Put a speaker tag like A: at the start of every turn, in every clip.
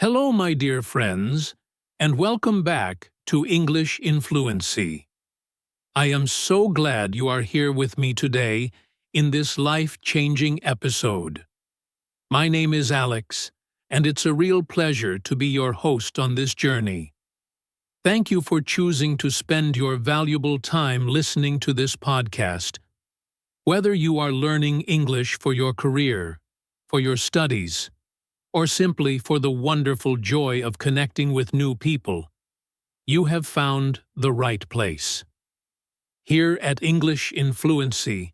A: Hello, my dear friends, and welcome back to English in Fluency. I am so glad you are here with me today in this life-changing episode. My name is Alex, and it's a real pleasure to be your host on this journey. Thank you for choosing to spend your valuable time listening to this podcast. Whether you are learning English for your career, for your studies, or simply for the wonderful joy of connecting with new people, you have found the right place. Here at English in Fluency,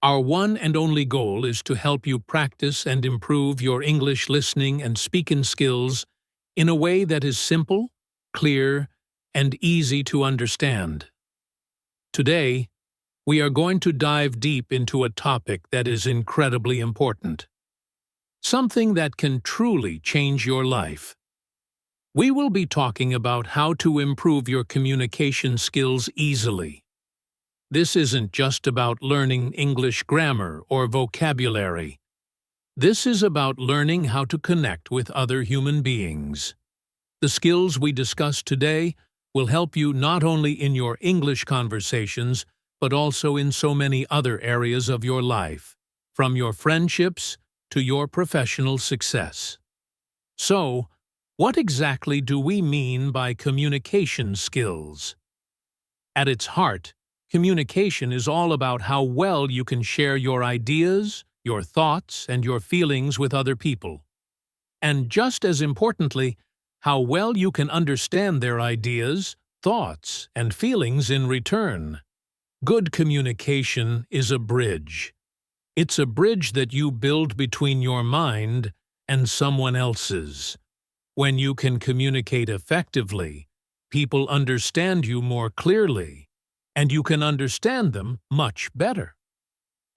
A: our one and only goal is to help you practice and improve your English listening and speaking skills in a way that is simple, clear, and easy to understand. Today, we are going to dive deep into a topic that is incredibly important. Something that can truly change your life. We will be talking about how to improve your communication skills easily. This isn't just about learning English grammar or vocabulary. This is about learning how to connect with other human beings. The skills we discuss today will help you not only in your English conversations, but also in so many other areas of your life, from your friendships to your professional success. So, what exactly do we mean by communication skills? At its heart, communication is all about how well you can share your ideas, your thoughts, and your feelings with other people. And just as importantly, how well you can understand their ideas, thoughts, and feelings in return. Good communication is a bridge. It's a bridge that you build between your mind and someone else's. When you can communicate effectively, people understand you more clearly, and you can understand them much better.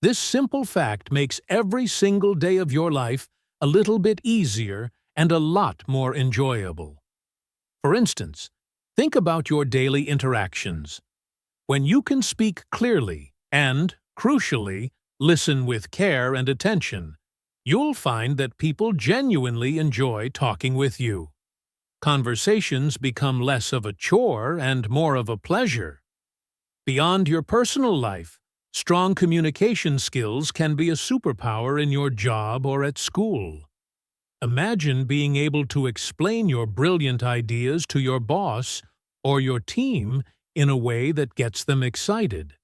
A: This simple fact makes every single day of your life a little bit easier and a lot more enjoyable. For instance, think about your daily interactions. When you can speak clearly and, crucially, listen with care and attention, you'll find that people genuinely enjoy talking with you. Conversations become less of a chore and more of a pleasure. Beyond your personal life, strong communication skills can be a superpower in your job or at school. Imagine being able to explain your brilliant ideas to your boss or your team in a way that gets them excited.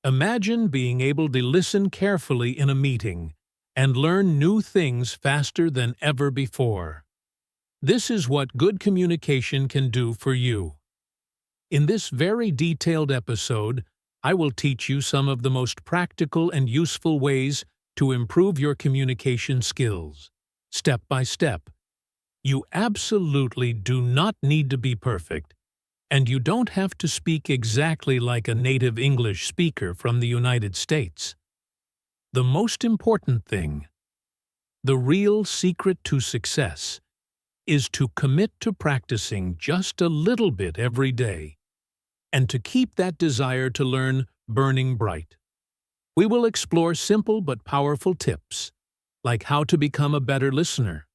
A: Imagine being able to listen carefully in a meeting and learn new things faster than ever before. This is what good communication can do for you. In this very detailed episode, I will teach you some of the most practical and useful ways to improve your communication skills, step by step. You absolutely do not need to be perfect, and you don't have to speak exactly like a native English speaker from the United States. The most important thing, the real secret to success, is to commit to practicing just a little bit every day, and to keep that desire to learn burning bright. We will explore simple but powerful tips, like how to become a better listener,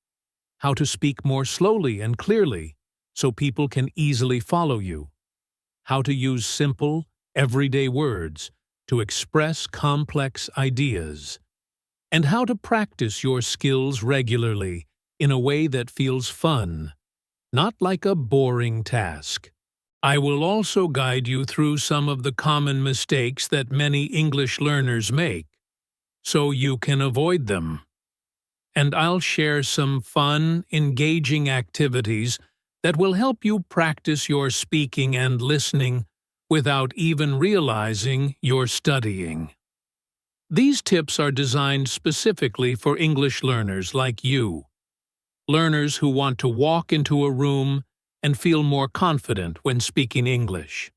A: how to speak more slowly and clearly, so people can easily follow you, how to use simple, everyday words to express complex ideas, and how to practice your skills regularly in a way that feels fun, not like a boring task. I will also guide you through some of the common mistakes that many English learners make, so you can avoid them. And I'll share some fun, engaging activities that will help you practice your speaking and listening without even realizing you're studying. These tips are designed specifically for English learners like you, learners who want to walk into a room and feel more confident when speaking English.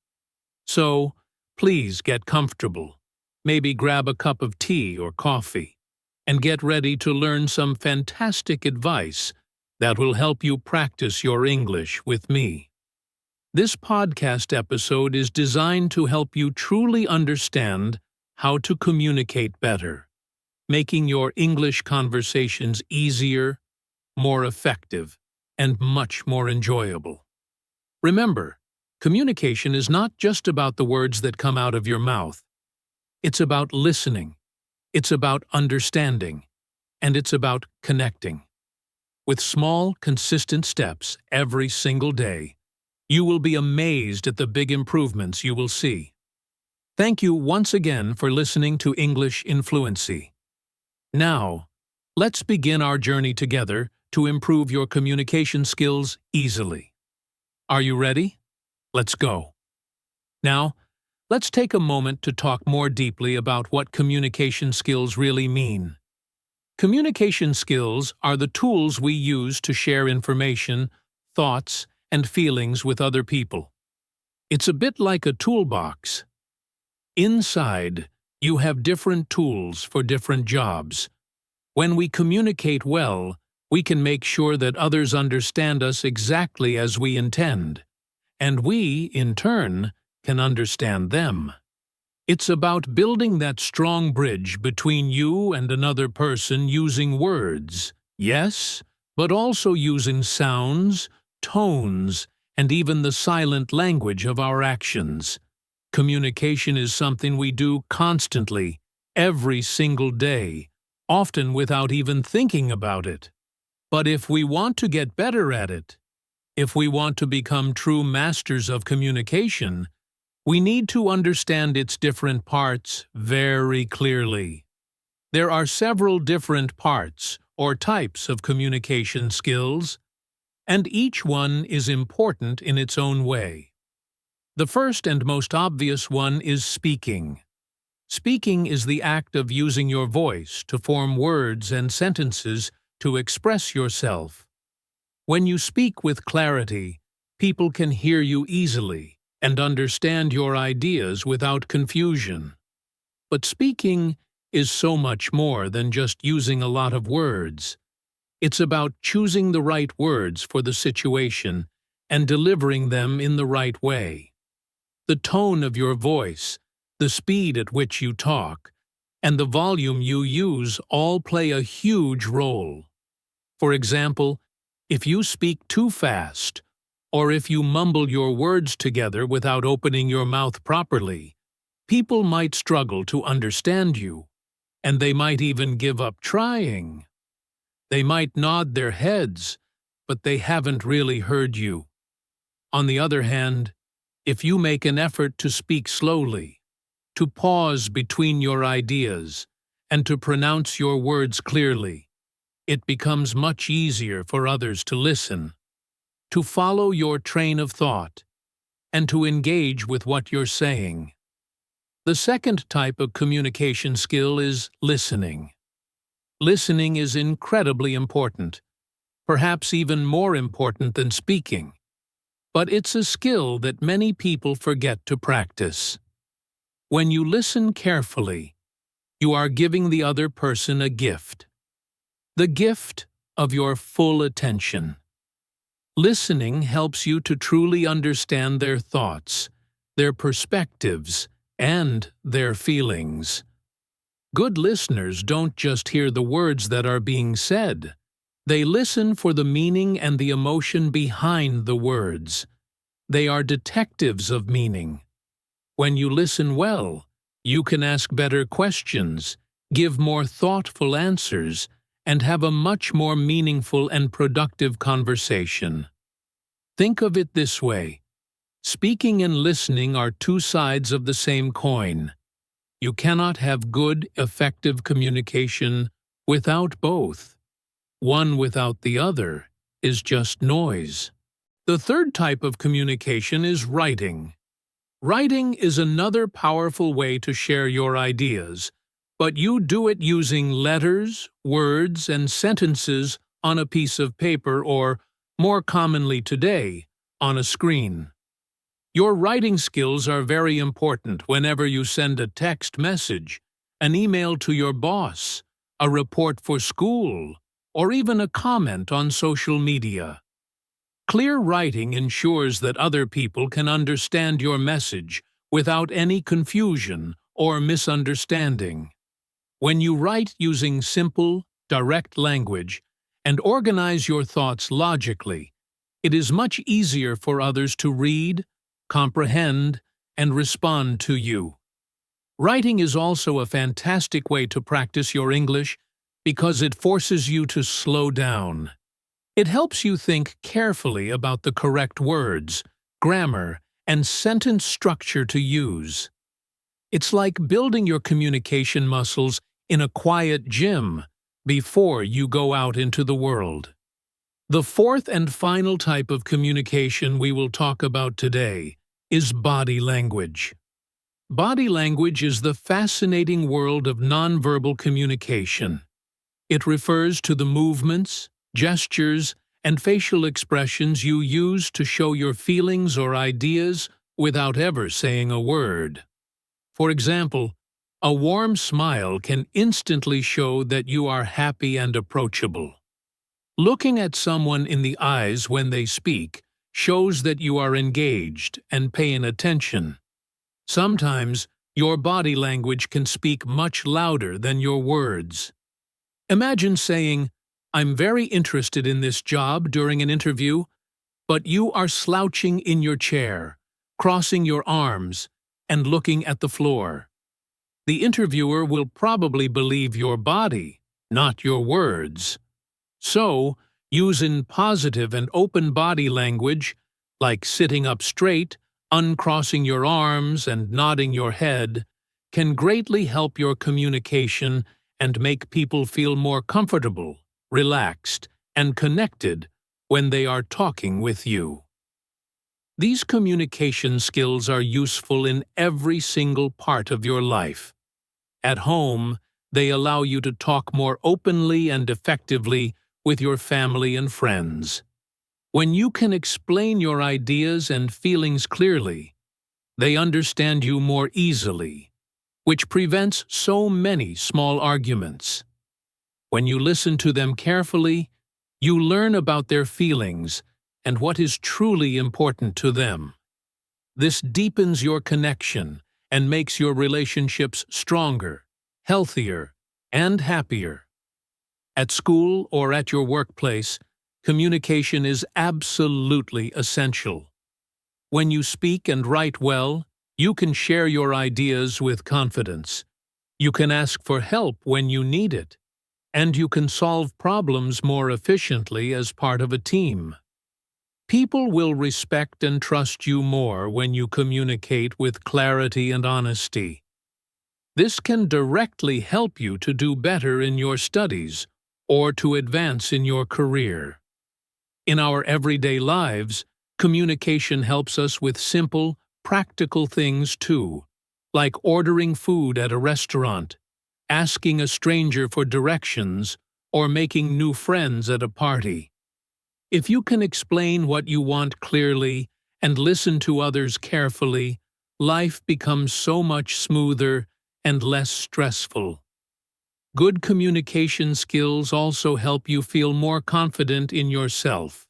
A: So, please get comfortable, maybe grab a cup of tea or coffee, and get ready to learn some fantastic advice that will help you practice your English with me. This podcast episode is designed to help you truly understand how to communicate better, making your English conversations easier, more effective, and much more enjoyable. Remember, communication is not just about the words that come out of your mouth. It's about listening, it's about understanding, and it's about connecting. With small, consistent steps every single day, you will be amazed at the big improvements you will see. Thank you once again for listening to English in Fluency. Now, let's begin our journey together to improve your communication skills easily. Are you ready? Let's go. Now, let's take a moment to talk more deeply about what communication skills really mean. Communication skills are the tools we use to share information, thoughts, and feelings with other people. It's a bit like a toolbox. Inside, you have different tools for different jobs. When we communicate well, we can make sure that others understand us exactly as we intend, and we, in turn, can understand them. It's about building that strong bridge between you and another person using words, yes, but also using sounds, tones, and even the silent language of our actions. Communication is something we do constantly, every single day, often without even thinking about it. But if we want to get better at it, if we want to become true masters of communication, we need to understand its different parts very clearly. There are several different parts or types of communication skills, and each one is important in its own way. The first and most obvious one is speaking. Speaking is the act of using your voice to form words and sentences to express yourself. When you speak with clarity, people can hear you easily and understand your ideas without confusion. But speaking is so much more than just using a lot of words. It's about choosing the right words for the situation and delivering them in the right way. The tone of your voice, the speed at which you talk, and the volume you use all play a huge role. For example, if you speak too fast, or if you mumble your words together without opening your mouth properly, people might struggle to understand you, and they might even give up trying. They might nod their heads, but they haven't really heard you. On the other hand, if you make an effort to speak slowly, to pause between your ideas, and to pronounce your words clearly, it becomes much easier for others to listen, to follow your train of thought, and to engage with what you're saying. The second type of communication skill is listening. Listening is incredibly important, perhaps even more important than speaking, but it's a skill that many people forget to practice. When you listen carefully, you are giving the other person a gift. The gift of your full attention. Listening helps you to truly understand their thoughts, their perspectives, and their feelings. Good listeners don't just hear the words that are being said. They listen for the meaning and the emotion behind the words. They are detectives of meaning. When you listen well, you can ask better questions, give more thoughtful answers, and have a much more meaningful and productive conversation. Think of it this way. Speaking and listening are two sides of the same coin. You cannot have good, effective communication without both. One without the other is just noise. The third type of communication is writing. Writing is another powerful way to share your ideas, but you do it using letters, words, and sentences on a piece of paper or, more commonly today, on a screen. Your writing skills are very important whenever you send a text message, an email to your boss, a report for school, or even a comment on social media. Clear writing ensures that other people can understand your message without any confusion or misunderstanding. When you write using simple, direct language and organize your thoughts logically, it is much easier for others to read, comprehend, and respond to you. Writing is also a fantastic way to practice your English because it forces you to slow down. It helps you think carefully about the correct words, grammar, and sentence structure to use. It's like building your communication muscles in a quiet gym before you go out into the world. The fourth and final type of communication we will talk about today is body language. Body language is the fascinating world of nonverbal communication. It refers to the movements, gestures, and facial expressions you use to show your feelings or ideas without ever saying a word. For example, a warm smile can instantly show that you are happy and approachable. Looking at someone in the eyes when they speak shows that you are engaged and paying attention. Sometimes, your body language can speak much louder than your words. Imagine saying, "I'm very interested in this job" during an interview, but you are slouching in your chair, crossing your arms, and looking at the floor. The interviewer will probably believe your body, not your words. So, using positive and open body language, like sitting up straight, uncrossing your arms, and nodding your head, can greatly help your communication and make people feel more comfortable, relaxed, and connected when they are talking with you. These communication skills are useful in every single part of your life. At home, they allow you to talk more openly and effectively with your family and friends. When you can explain your ideas and feelings clearly, they understand you more easily, which prevents so many small arguments. When you listen to them carefully, you learn about their feelings and what is truly important to them. This deepens your connection and makes your relationships stronger, healthier, and happier. At school or at your workplace, communication is absolutely essential. When you speak and write well, you can share your ideas with confidence. You can ask for help when you need it, and you can solve problems more efficiently as part of a team. People will respect and trust you more when you communicate with clarity and honesty. This can directly help you to do better in your studies or to advance in your career. In our everyday lives, communication helps us with simple, practical things too, like ordering food at a restaurant, asking a stranger for directions, or making new friends at a party. If you can explain what you want clearly and listen to others carefully, life becomes so much smoother and less stressful. Good communication skills also help you feel more confident in yourself.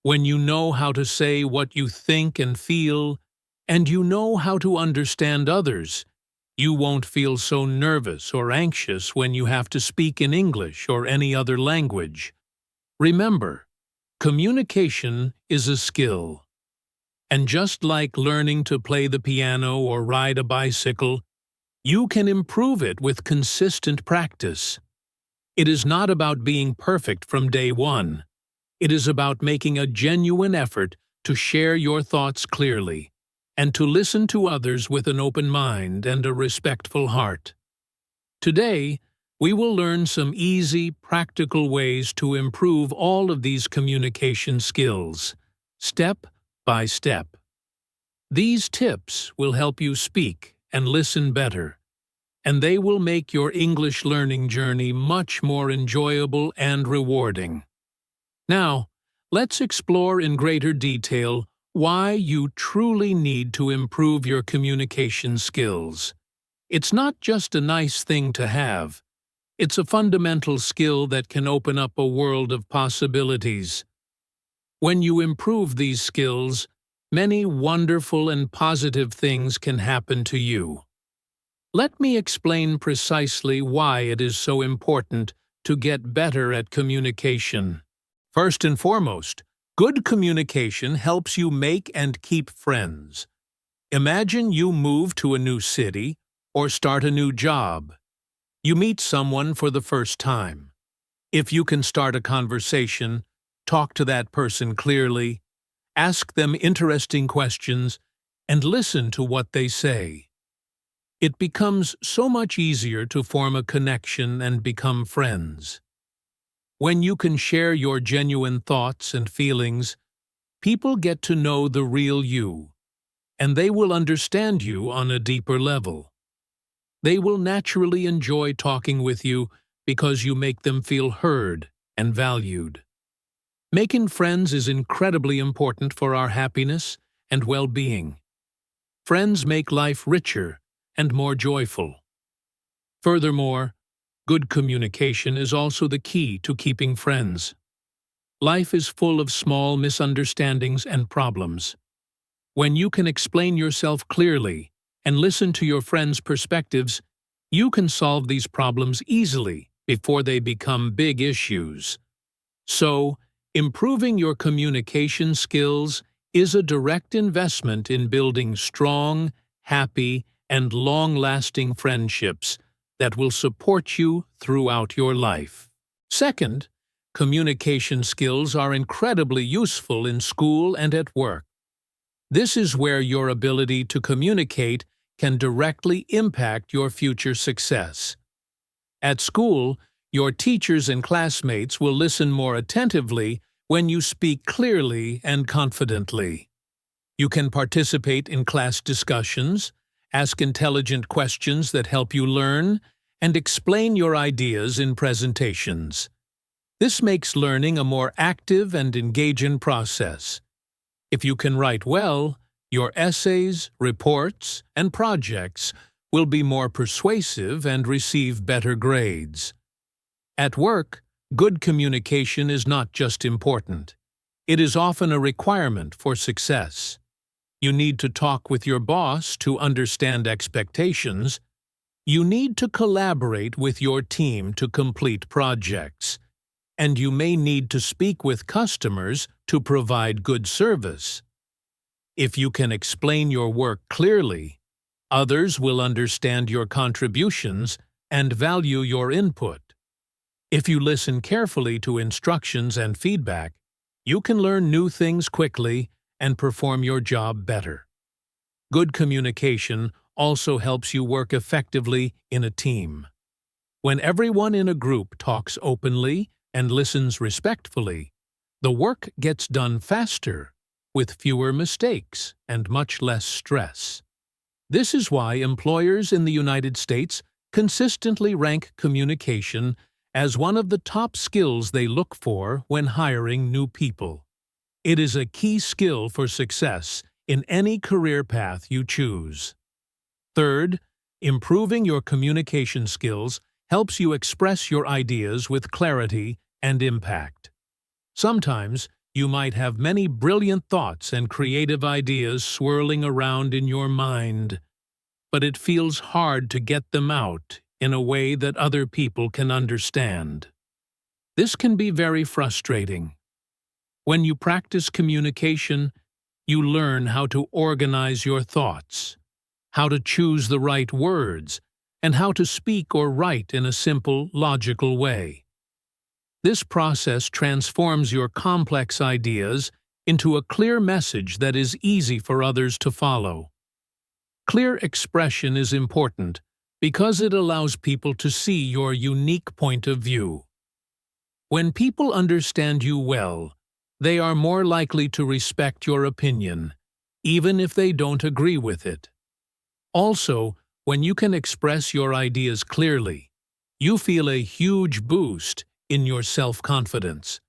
A: When you know how to say what you think and feel, and you know how to understand others, you won't feel so nervous or anxious when you have to speak in English or any other language. Remember, communication is a skill. And just like learning to play the piano or ride a bicycle, you can improve it with consistent practice. It is not about being perfect from day one. It is about making a genuine effort to share your thoughts clearly and to listen to others with an open mind and a respectful heart. Today, we will learn some easy, practical ways to improve all of these communication skills, step by step. These tips will help you speak and listen better, and they will make your English learning journey much more enjoyable and rewarding. Now, let's explore in greater detail why you truly need to improve your communication skills. It's not just a nice thing to have. It's a fundamental skill that can open up a world of possibilities. When you improve these skills, many wonderful and positive things can happen to you. Let me explain precisely why it is so important to get better at communication. First and foremost, good communication helps you make and keep friends. Imagine you move to a new city or start a new job. You meet someone for the first time. If you can start a conversation, talk to that person clearly, ask them interesting questions, and listen to what they say, it becomes so much easier to form a connection and become friends. When you can share your genuine thoughts and feelings, people get to know the real you, and they will understand you on a deeper level. They will naturally enjoy talking with you because you make them feel heard and valued. Making friends is incredibly important for our happiness and well-being. Friends make life richer and more joyful. Furthermore, good communication is also the key to keeping friends. Life is full of small misunderstandings and problems. When you can explain yourself clearly and listen to your friends' perspectives, you can solve these problems easily before they become big issues. So, improving your communication skills is a direct investment in building strong, happy, and long-lasting friendships that will support you throughout your life. Second, communication skills are incredibly useful in school and at work. This is where your ability to communicate can directly impact your future success. At school, your teachers and classmates will listen more attentively when you speak clearly and confidently. You can participate in class discussions, ask intelligent questions that help you learn, and explain your ideas in presentations. This makes learning a more active and engaging process. If you can write well, your essays, reports, and projects will be more persuasive and receive better grades. At work, good communication is not just important. It is often a requirement for success. You need to talk with your boss to understand expectations. You need to collaborate with your team to complete projects. And you may need to speak with customers to provide good service. If you can explain your work clearly, others will understand your contributions and value your input. If you listen carefully to instructions and feedback, you can learn new things quickly and perform your job better. Good communication also helps you work effectively in a team. When everyone in a group talks openly and listens respectfully, the work gets done faster, with fewer mistakes and much less stress. This is why employers in the United States consistently rank communication as one of the top skills they look for when hiring new people. It is a key skill for success in any career path you choose. Third, improving your communication skills helps you express your ideas with clarity and impact. Sometimes, you might have many brilliant thoughts and creative ideas swirling around in your mind, but it feels hard to get them out in a way that other people can understand. This can be very frustrating. When you practice communication, you learn how to organize your thoughts, how to choose the right words, and how to speak or write in a simple, logical way. This process transforms your complex ideas into a clear message that is easy for others to follow. Clear expression is important because it allows people to see your unique point of view. When people understand you well, they are more likely to respect your opinion, even if they don't agree with it. Also, when you can express your ideas clearly, you feel a huge boost in your self-confidence.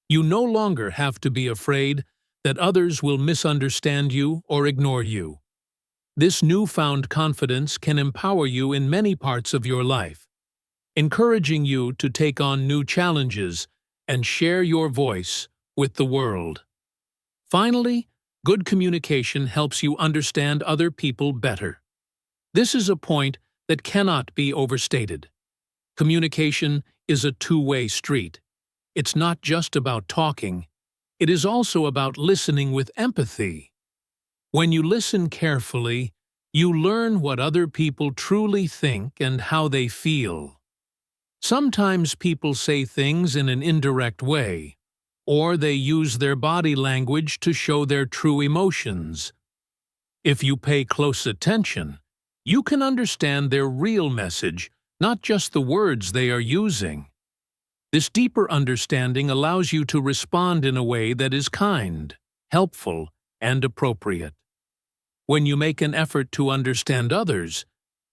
A: You no longer have to be afraid that others will misunderstand you or ignore you. This newfound confidence can empower you in many parts of your life, encouraging you to take on new challenges and share your voice with the world. Finally, good communication helps you understand other people better. This is a point that cannot be overstated. Communication is a two-way street. It's not just about talking. It is also about listening with empathy. When you listen carefully, you learn what other people truly think and how they feel. Sometimes people say things in an indirect way, or they use their body language to show their true emotions. If you pay close attention, you can understand their real message, not just the words they are using. This deeper understanding allows you to respond in a way that is kind, helpful, and appropriate. When you make an effort to understand others,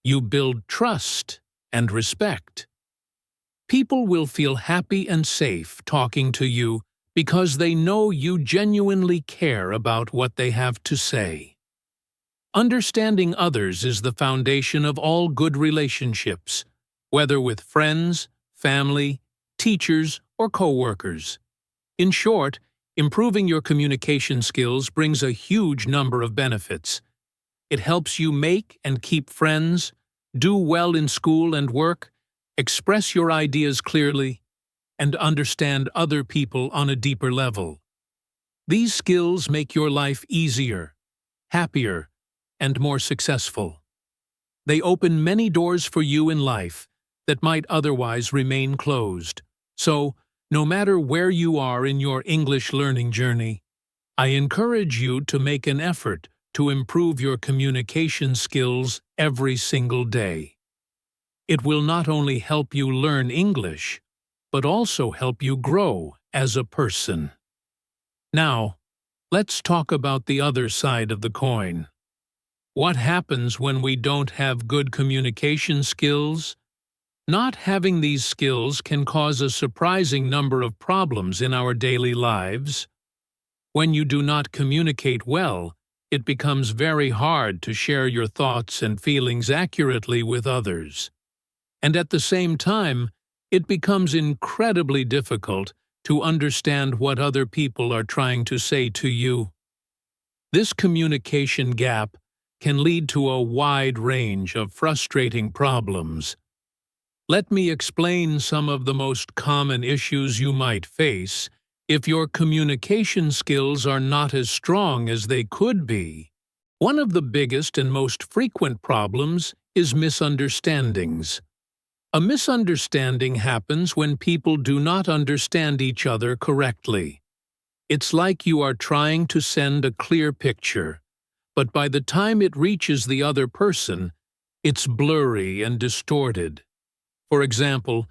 A: you build trust and respect. People will feel happy and safe talking to you because they know you genuinely care about what they have to say. Understanding others is the foundation of all good relationships, whether with friends, family, teachers, or co-workers. In short, improving your communication skills brings a huge number of benefits. It helps you make and keep friends, do well in school and work, express your ideas clearly, and understand other people on a deeper level. These skills make your life easier, happier, and more successful. They open many doors for you in life that might otherwise remain closed. So, no matter where you are in your English learning journey, I encourage you to make an effort to improve your communication skills every single day. It will not only help you learn English, but also help you grow as a person. Now, let's talk about the other side of the coin. What happens when we don't have good communication skills? Not having these skills can cause a surprising number of problems in our daily lives. When you do not communicate well, it becomes very hard to share your thoughts and feelings accurately with others. And at the same time, it becomes incredibly difficult to understand what other people are trying to say to you. This communication gap can lead to a wide range of frustrating problems. Let me explain some of the most common issues you might face if your communication skills are not as strong as they could be. One of the biggest and most frequent problems is misunderstandings. A misunderstanding happens when people do not understand each other correctly. It's like you are trying to send a clear picture, but by the time it reaches the other person, it's blurry and distorted. For example,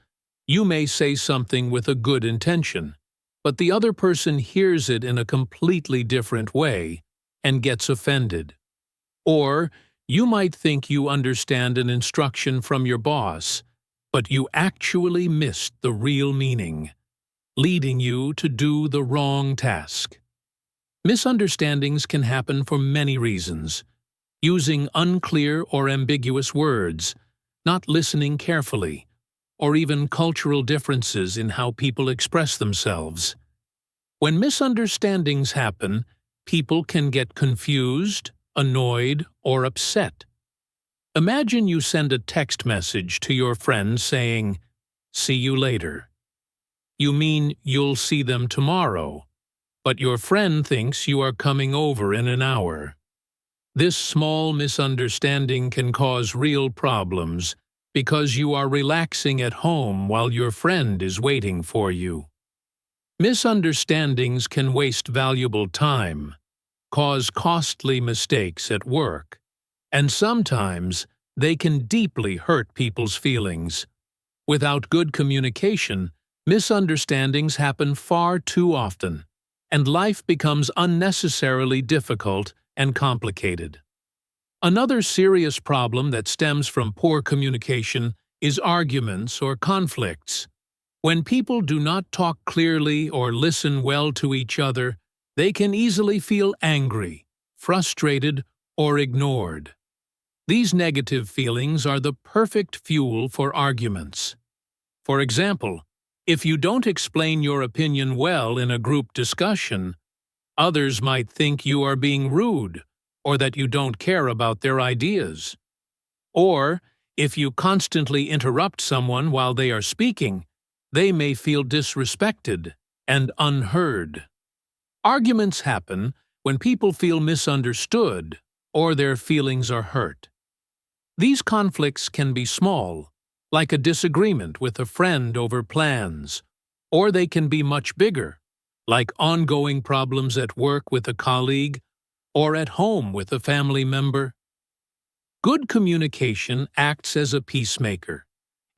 A: you may say something with a good intention, but the other person hears it in a completely different way and gets offended. Or you might think you understand an instruction from your boss, but you actually missed the real meaning, leading you to do the wrong task. Misunderstandings can happen for many reasons: using unclear or ambiguous words, not listening carefully, or even cultural differences in how people express themselves. When misunderstandings happen, people can get confused, annoyed, or upset. Imagine you send a text message to your friend saying, "See you later." You mean you'll see them tomorrow, but your friend thinks you are coming over in an hour. This small misunderstanding can cause real problems because you are relaxing at home while your friend is waiting for you. Misunderstandings can waste valuable time, cause costly mistakes at work, and sometimes they can deeply hurt people's feelings. Without good communication, misunderstandings happen far too often, and life becomes unnecessarily difficult and complicated. Another serious problem that stems from poor communication is arguments or conflicts. When people do not talk clearly or listen well to each other, they can easily feel angry, frustrated, or ignored. These negative feelings are the perfect fuel for arguments. For example, if you don't explain your opinion well in a group discussion, others might think you are being rude or that you don't care about their ideas. Or, if you constantly interrupt someone while they are speaking, they may feel disrespected and unheard. Arguments happen when people feel misunderstood or their feelings are hurt. These conflicts can be small, like a disagreement with a friend over plans, or they can be much bigger, like ongoing problems at work with a colleague or at home with a family member. Good communication acts as a peacemaker.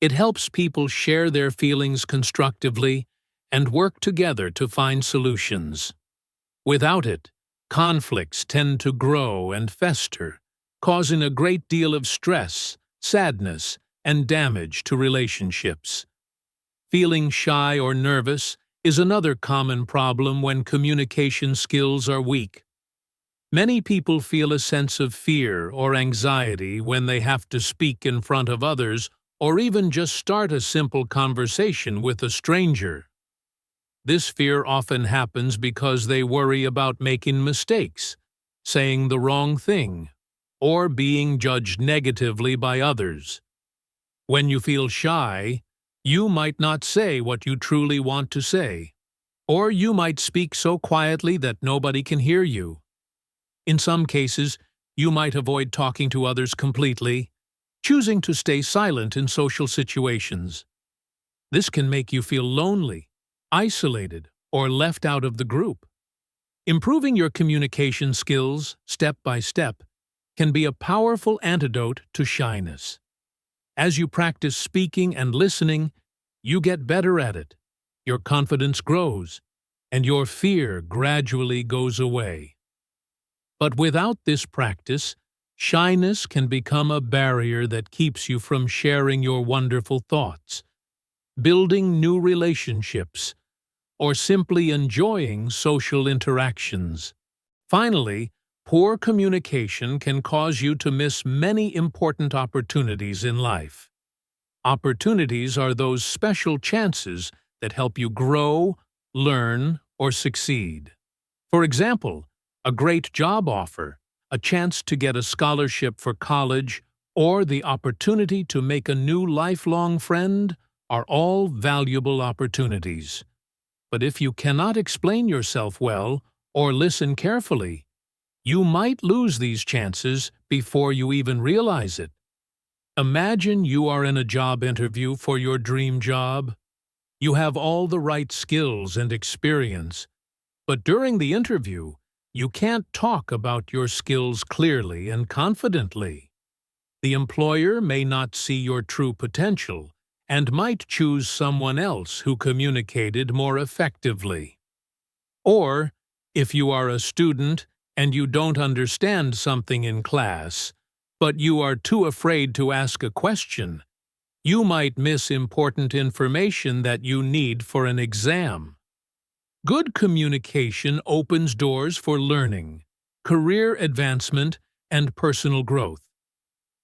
A: It helps people share their feelings constructively and work together to find solutions. Without it, conflicts tend to grow and fester, causing a great deal of stress, sadness, and damage to relationships. Feeling shy or nervous is another common problem when communication skills are weak. Many people feel a sense of fear or anxiety when they have to speak in front of others or even just start a simple conversation with a stranger. This fear often happens because they worry about making mistakes, saying the wrong thing, or being judged negatively by others. When you feel shy, you might not say what you truly want to say, or you might speak so quietly that nobody can hear you. In some cases, you might avoid talking to others completely, choosing to stay silent in social situations. This can make you feel lonely, isolated, or left out of the group. Improving your communication skills, step by step, can be a powerful antidote to shyness. As you practice speaking and listening, you get better at it. Your confidence grows, and your fear gradually goes away. But without this practice, shyness can become a barrier that keeps you from sharing your wonderful thoughts, building new relationships, or simply enjoying social interactions. Finally, poor communication can cause you to miss many important opportunities in life. Opportunities are those special chances that help you grow, learn, or succeed. For example, a great job offer, a chance to get a scholarship for college, or the opportunity to make a new lifelong friend are all valuable opportunities. But if you cannot explain yourself well or listen carefully, you might lose these chances before you even realize it. Imagine you are in a job interview for your dream job. You have all the right skills and experience, but during the interview, you can't talk about your skills clearly and confidently. The employer may not see your true potential and might choose someone else who communicated more effectively. Or, if you are a student and you don't understand something in class, but you are too afraid to ask a question, you might miss important information that you need for an exam. Good communication opens doors for learning, career advancement, and personal growth.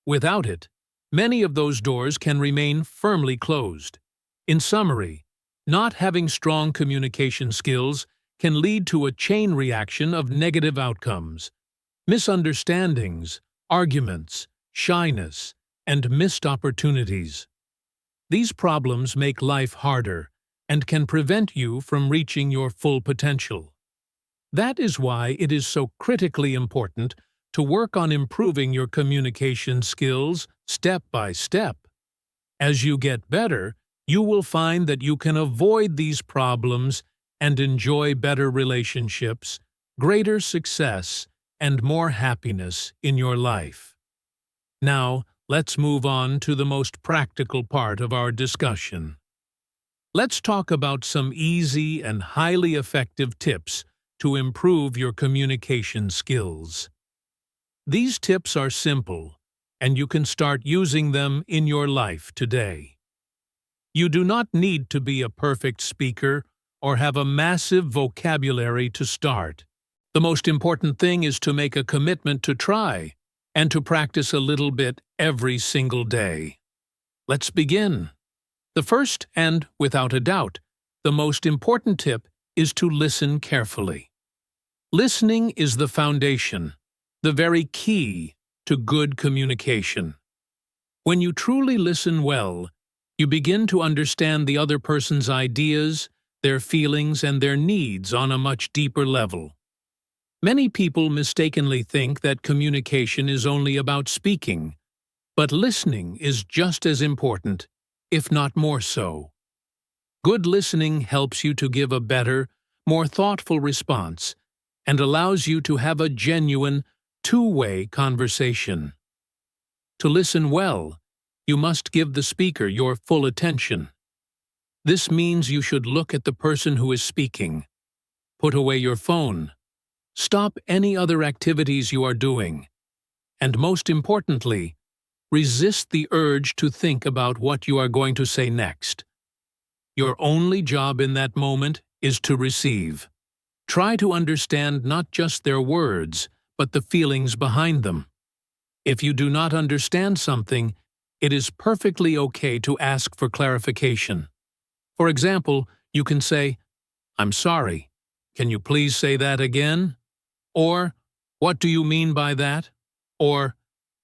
A: Without it, many of those doors can remain firmly closed. In summary, not having strong communication skills can lead to a chain reaction of negative outcomes, misunderstandings, arguments, shyness, and missed opportunities. These problems make life harder and can prevent you from reaching your full potential. That is why it is so critically important to work on improving your communication skills step by step. As you get better, you will find that you can avoid these problems and enjoy better relationships, greater success, and more happiness in your life. Now, let's move on to the most practical part of our discussion. Let's talk about some easy and highly effective tips to improve your communication skills. These tips are simple, and you can start using them in your life today. You do not need to be a perfect speaker or have a massive vocabulary to start. The most important thing is to make a commitment to try and to practice a little bit every single day. Let's begin. The first and, without a doubt, the most important tip is to listen carefully. Listening is the foundation, the very key to good communication. When you truly listen well, You begin to understand the other person's ideas, their feelings, and their needs on a much deeper level. Many people mistakenly think that communication is only about speaking, but listening is just as important, if not more so. Good listening helps you to give a better, more thoughtful response and allows you to have a genuine, two-way conversation. To listen well, you must give the speaker your full attention. This means you should look at the person who is speaking. Put away your phone. Stop any other activities you are doing. And most importantly, resist the urge to think about what you are going to say next. Your only job in that moment is to receive. Try to understand not just their words, but the feelings behind them. If you do not understand something, it is perfectly okay to ask for clarification. For example, you can say, "I'm sorry. Can you please say that again?" Or, "What do you mean by that?" Or,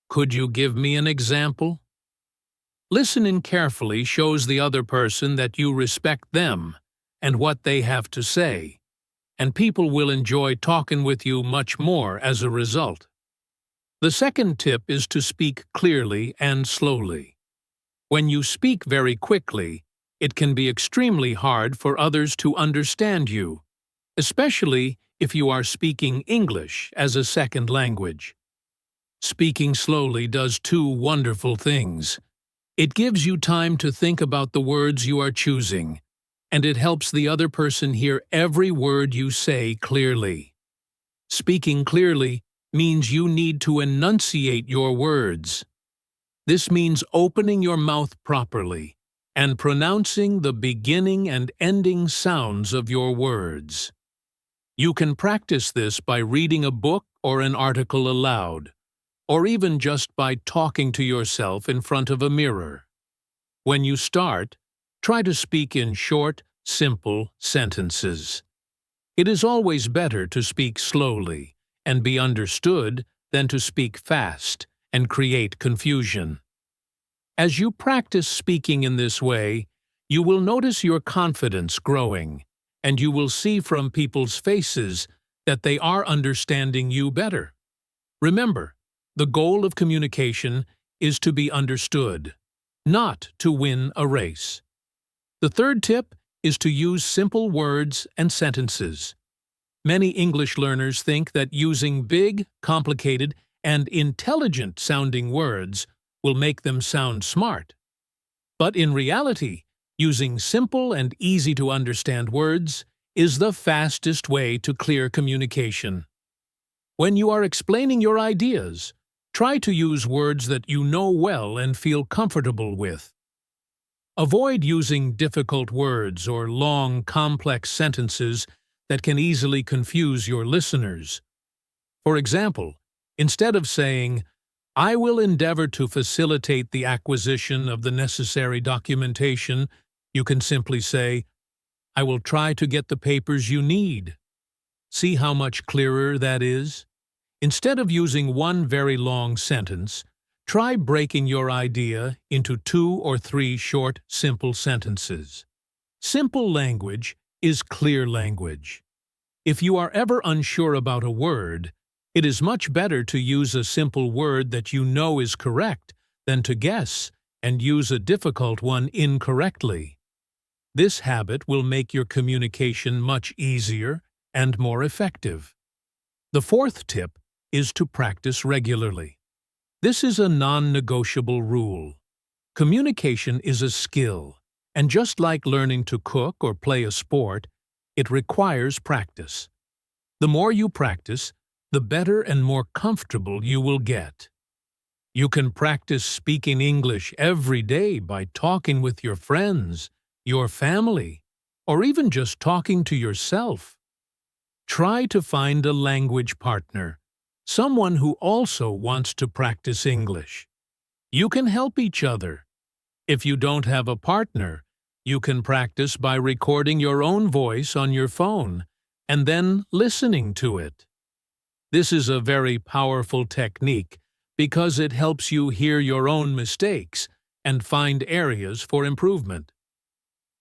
A: "Could you give me an example?" Listening carefully shows the other person that you respect them and what they have to say, and people will enjoy talking with you much more as a result. The second tip is to speak clearly and slowly. When you speak very quickly, it can be extremely hard for others to understand you, especially if you are speaking English as a second language. Speaking slowly does two wonderful things. It gives you time to think about the words you are choosing, and it helps the other person hear every word you say clearly. Speaking clearly means you need to enunciate your words. This means opening your mouth properly and pronouncing the beginning and ending sounds of your words. You can practice this by reading a book or an article aloud, or even just by talking to yourself in front of a mirror. When you start, try to speak in short, simple sentences. It is always better to speak slowly and be understood than to speak fast and create confusion. As you practice speaking in this way, you will notice your confidence growing, and you will see from people's faces that they are understanding you better. Remember, the goal of communication is to be understood, not to win a race. The third tip is to use simple words and sentences. Many English learners think that using big, complicated, and intelligent-sounding words will make them sound smart. But in reality, using simple and easy-to-understand words is the fastest way to clear communication. When you are explaining your ideas, try to use words that you know well and feel comfortable with. Avoid using difficult words or long, complex sentences that can easily confuse your listeners. For example, instead of saying, "I will endeavor to facilitate the acquisition of the necessary documentation," you can simply say, "I will try to get the papers you need." See how much clearer that is? Instead of using one very long sentence, try breaking your idea into 2 or 3 short, simple sentences. Simple language is clear language. If you are ever unsure about a word, it is much better to use a simple word that you know is correct than to guess and use a difficult one incorrectly. This habit will make your communication much easier and more effective. The fourth tip is to practice regularly. This is a non-negotiable rule. Communication is a skill, and just like learning to cook or play a sport, it requires practice. The more you practice, the better and more comfortable you will get. You can practice speaking English every day by talking with your friends, your family, or even just talking to yourself. Try to find a language partner, someone who also wants to practice English. You can help each other. If you don't have a partner, you can practice by recording your own voice on your phone and then listening to it. This is a very powerful technique because it helps you hear your own mistakes and find areas for improvement.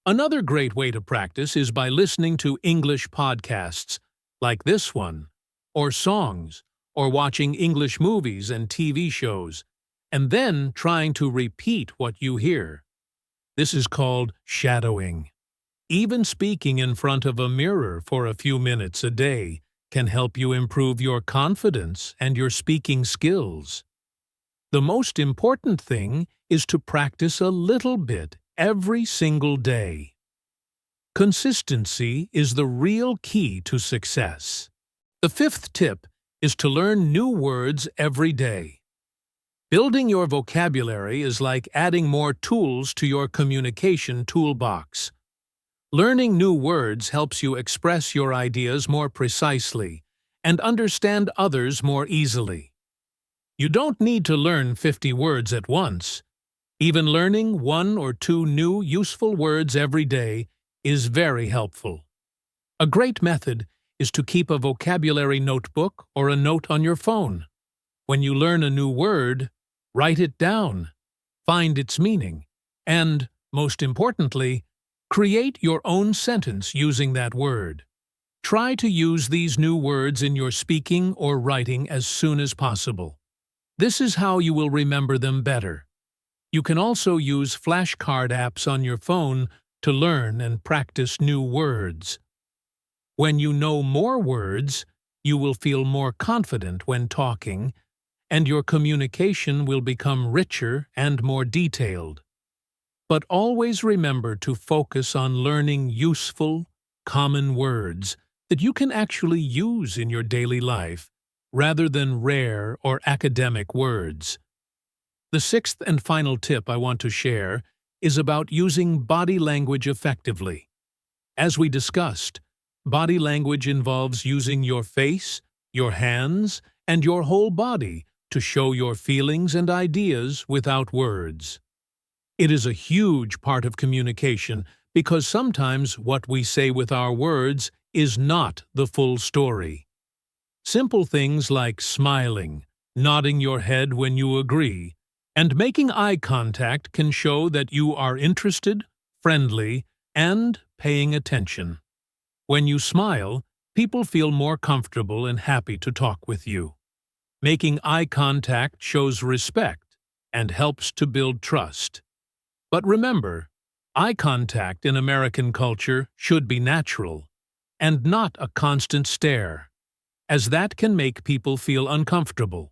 A: Another great way to practice is by listening to English podcasts, like this one, or songs, or watching English movies and TV shows, and then trying to repeat what you hear. This is called shadowing. Even speaking in front of a mirror for a few minutes a day can help you improve your confidence and your speaking skills. The most important thing is to practice a little bit every single day. Consistency is the real key to success. The fifth tip is to learn new words every day. Building your vocabulary is like adding more tools to your communication toolbox. Learning new words helps you express your ideas more precisely and understand others more easily. You don't need to learn 50 words at once. Even learning 1 or 2 new useful words every day is very helpful. A great method is to keep a vocabulary notebook or a note on your phone. When you learn a new word, write it down, find its meaning, and, most importantly, create your own sentence using that word. Try to use these new words in your speaking or writing as soon as possible. This is how you will remember them better. You can also use flashcard apps on your phone to learn and practice new words. When you know more words, you will feel more confident when talking, and your communication will become richer and more detailed. But always remember to focus on learning useful, common words that you can actually use in your daily life, rather than rare or academic words. The sixth and final tip I want to share is about using body language effectively. As we discussed, body language involves using your face, your hands, and your whole body to show your feelings and ideas without words. It is a huge part of communication because sometimes what we say with our words is not the full story. Simple things like smiling, nodding your head when you agree, and making eye contact can show that you are interested, friendly, and paying attention. When you smile, people feel more comfortable and happy to talk with you. Making eye contact shows respect and helps to build trust. But remember, eye contact in American culture should be natural and not a constant stare, as that can make people feel uncomfortable.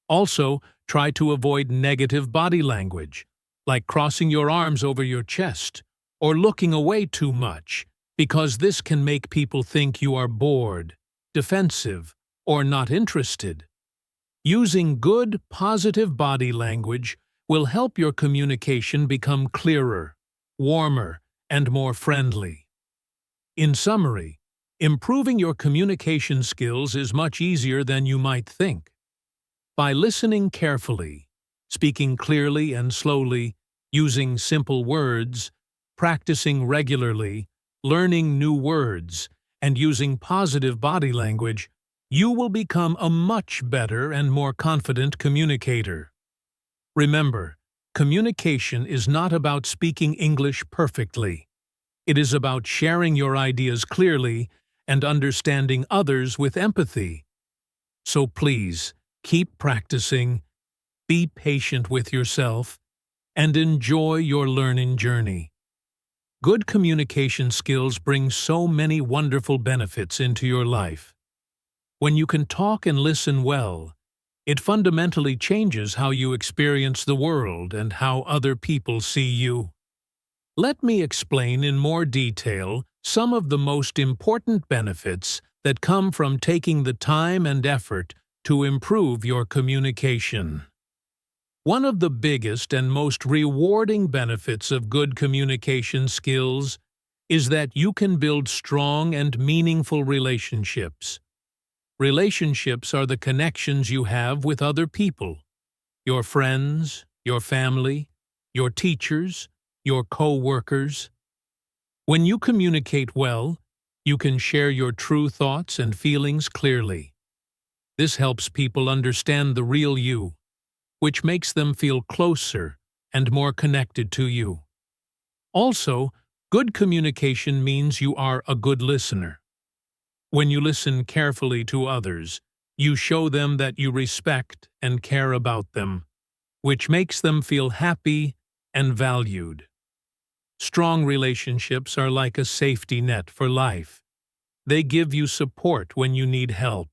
A: Also, try to avoid negative body language, like crossing your arms over your chest or looking away too much, because this can make people think you are bored, defensive, or not interested. Using good, positive body language will help your communication become clearer, warmer, and more friendly. In summary, improving your communication skills is much easier than you might think. By listening carefully, speaking clearly and slowly, using simple words, practicing regularly, learning new words, and using positive body language, you will become a much better and more confident communicator. Remember, communication is not about speaking English perfectly. It is about sharing your ideas clearly and understanding others with empathy. So please, keep practicing, be patient with yourself, and enjoy your learning journey. Good communication skills bring so many wonderful benefits into your life. When you can talk and listen well, it fundamentally changes how you experience the world and how other people see you. Let me explain in more detail some of the most important benefits that come from taking the time and effort to improve your communication. One of the biggest and most rewarding benefits of good communication skills is that you can build strong and meaningful relationships. Relationships are the connections you have with other people, your friends, your family, your teachers, your co-workers. When you communicate well, you can share your true thoughts and feelings clearly. This helps people understand the real you, which makes them feel closer, and more connected to you. Also, good communication means you are a good listener. When you listen carefully to others, you show them that you respect and care about them, which makes them feel happy and valued. Strong relationships are like a safety net for life. They give you support when you need help.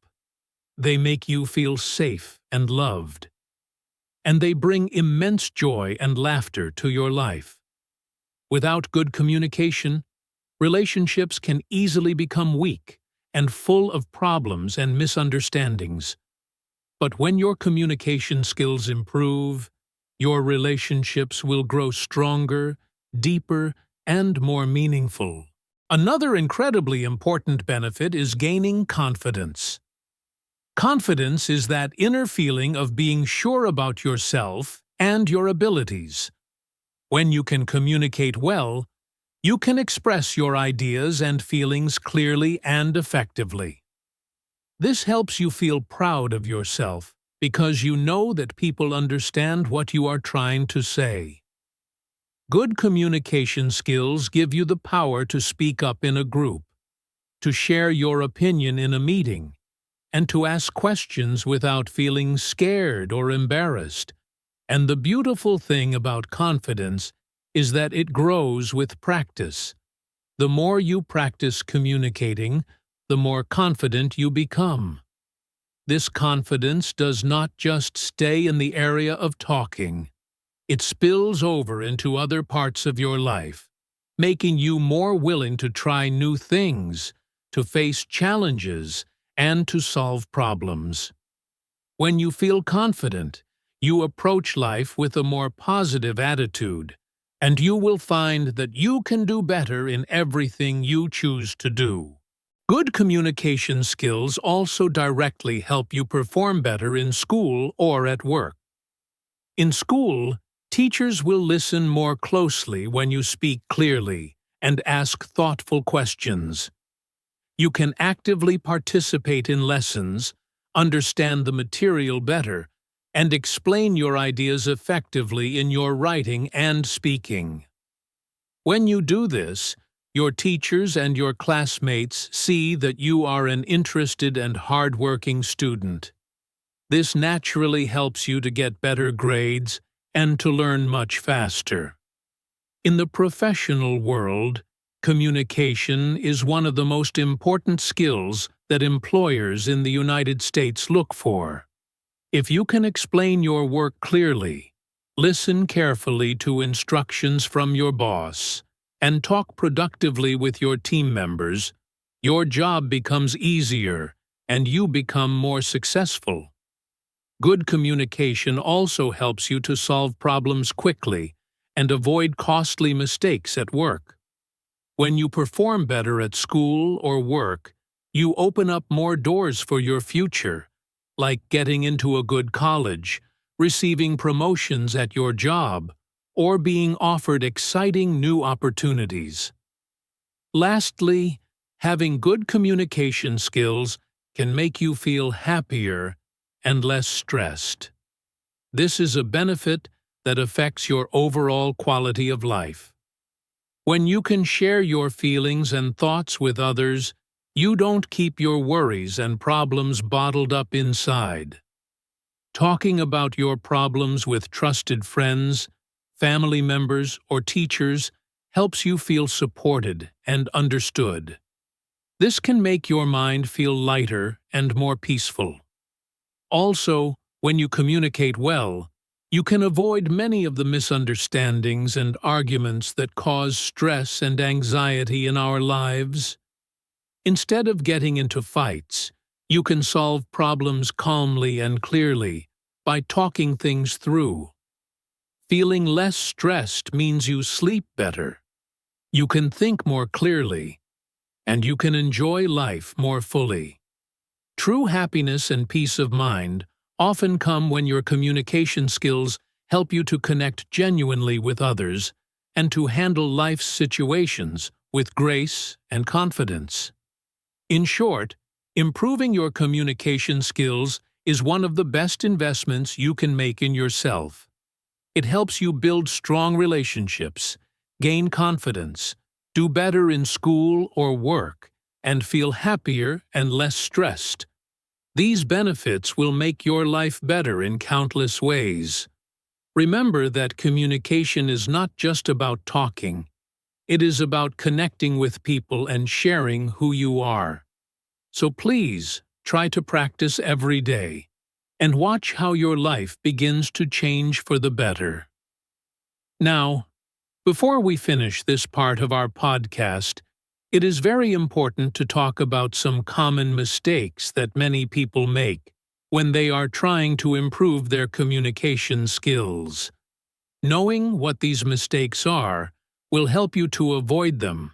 A: They make you feel safe and loved. And they bring immense joy and laughter to your life. Without good communication, relationships can easily become weak and full of problems and misunderstandings. But when your communication skills improve, your relationships will grow stronger, deeper, and more meaningful. Another incredibly important benefit is gaining confidence. Confidence is that inner feeling of being sure about yourself and your abilities. When you can communicate well, you can express your ideas and feelings clearly and effectively. This helps you feel proud of yourself because you know that people understand what you are trying to say. Good communication skills give you the power to speak up in a group, to share your opinion in a meeting, and to ask questions without feeling scared or embarrassed. And the beautiful thing about confidence is that it grows with practice. The more you practice communicating, the more confident you become. This confidence does not just stay in the area of talking. It spills over into other parts of your life, making you more willing to try new things, to face challenges, and to solve problems. When you feel confident, you approach life with a more positive attitude, and you will find that you can do better in everything you choose to do. Good communication skills also directly help you perform better in school or at work. In school, teachers will listen more closely when you speak clearly and ask thoughtful questions. You can actively participate in lessons, understand the material better, and explain your ideas effectively in your writing and speaking. When you do this, your teachers and your classmates see that you are an interested and hard-working student. This naturally helps you to get better grades and to learn much faster. In the professional world, communication is one of the most important skills that employers in the United States look for. If you can explain your work clearly, listen carefully to instructions from your boss, and talk productively with your team members, your job becomes easier and you become more successful. Good communication also helps you to solve problems quickly and avoid costly mistakes at work. When you perform better at school or work, you open up more doors for your future, like getting into a good college, receiving promotions at your job, or being offered exciting new opportunities. Lastly, having good communication skills can make you feel happier and less stressed. This is a benefit that affects your overall quality of life. When you can share your feelings and thoughts with others, you don't keep your worries and problems bottled up inside. Talking about your problems with trusted friends, family members, or teachers helps you feel supported and understood. This can make your mind feel lighter and more peaceful. Also, when you communicate well, you can avoid many of the misunderstandings and arguments that cause stress and anxiety in our lives. Instead of getting into fights, you can solve problems calmly and clearly by talking things through. Feeling less stressed means you sleep better. You can think more clearly, and you can enjoy life more fully. True happiness and peace of mind often come when your communication skills help you to connect genuinely with others and to handle life's situations with grace and confidence. In short, improving your communication skills is one of the best investments you can make in yourself. It helps you build strong relationships, gain confidence, do better in school or work, and feel happier and less stressed. These benefits will make your life better in countless ways. Remember that communication is not just about talking. It is about connecting with people and sharing who you are. So please, try to practice every day, and watch how your life begins to change for the better. Now, before we finish this part of our podcast, it is very important to talk about some common mistakes that many people make when they are trying to improve their communication skills. Knowing what these mistakes are will help you to avoid them,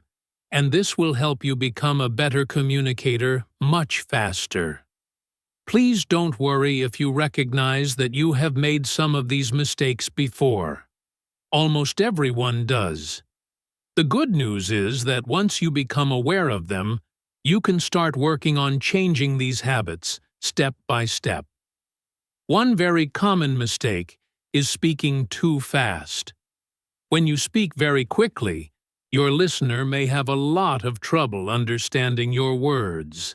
A: and this will help you become a better communicator much faster. Please don't worry if you recognize that you have made some of these mistakes before. Almost everyone does. The good news is that once you become aware of them, you can start working on changing these habits step by step. One very common mistake is speaking too fast. When you speak very quickly, your listener may have a lot of trouble understanding your words.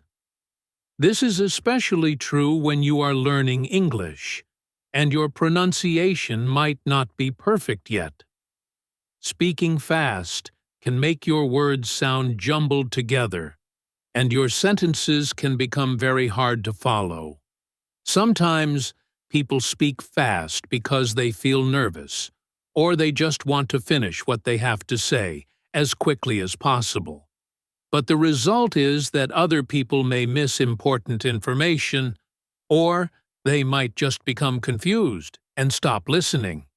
A: This is especially true when you are learning English, and your pronunciation might not be perfect yet. Speaking fast can make your words sound jumbled together, and your sentences can become very hard to follow. Sometimes people speak fast because they feel nervous, or they just want to finish what they have to say as quickly as possible. But the result is that other people may miss important information, or they might just become confused and stop listening.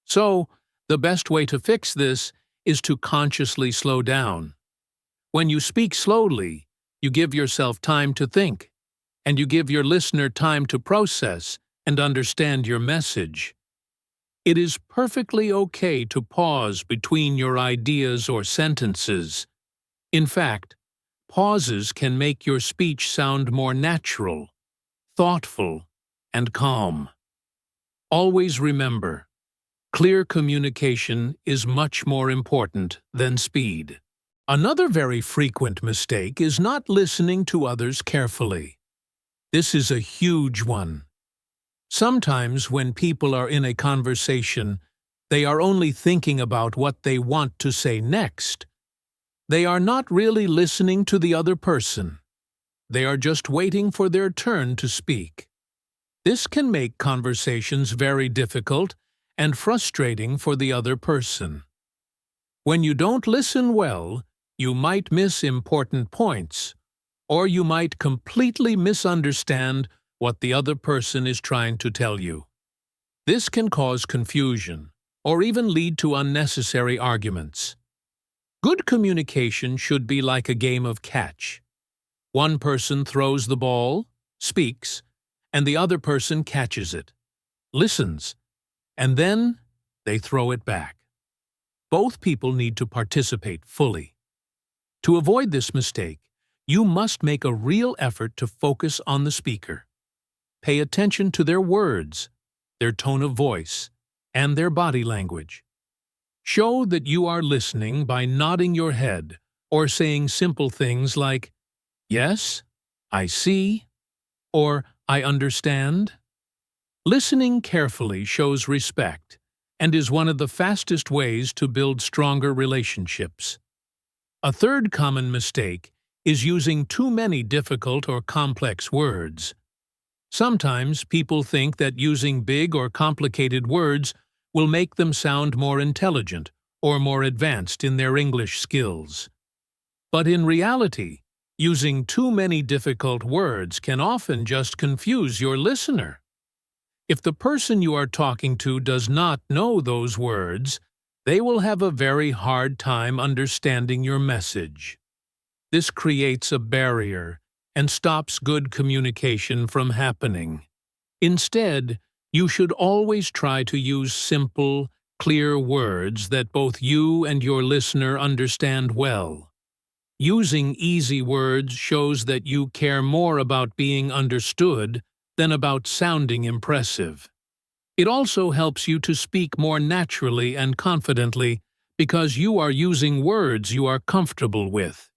A: So, the best way to fix this is to consciously slow down. When you speak slowly, you give yourself time to think, and you give your listener time to process and understand your message. It is perfectly okay to pause between your ideas or sentences. In fact, pauses can make your speech sound more natural, thoughtful, and calm. Always remember, clear communication is much more important than speed. Another very frequent mistake is not listening to others carefully. This is a huge one. Sometimes when people are in a conversation, they are only thinking about what they want to say next. They are not really listening to the other person. They are just waiting for their turn to speak. This can make conversations very difficult and frustrating for the other person. When you don't listen well, you might miss important points, or you might completely misunderstand what the other person is trying to tell you. This can cause confusion, or even lead to unnecessary arguments. Good communication should be like a game of catch. One person throws the ball, speaks, and the other person catches it, listens, and then they throw it back. Both people need to participate fully. To avoid this mistake, you must make a real effort to focus on the speaker. Pay attention to their words, their tone of voice, and their body language. Show that you are listening by nodding your head or saying simple things like, "Yes, I see," or "I understand." Listening carefully shows respect and is one of the fastest ways to build stronger relationships. A third common mistake is using too many difficult or complex words. Sometimes people think that using big or complicated words will make them sound more intelligent or more advanced in their English skills. But in reality, using too many difficult words can often just confuse your listener. If the person you are talking to does not know those words, they will have a very hard time understanding your message. This creates a barrier and stops good communication from happening. Instead, you should always try to use simple, clear words that both you and your listener understand well. Using easy words shows that you care more about being understood than about sounding impressive. It also helps you to speak more naturally and confidently because you are using words you are comfortable with.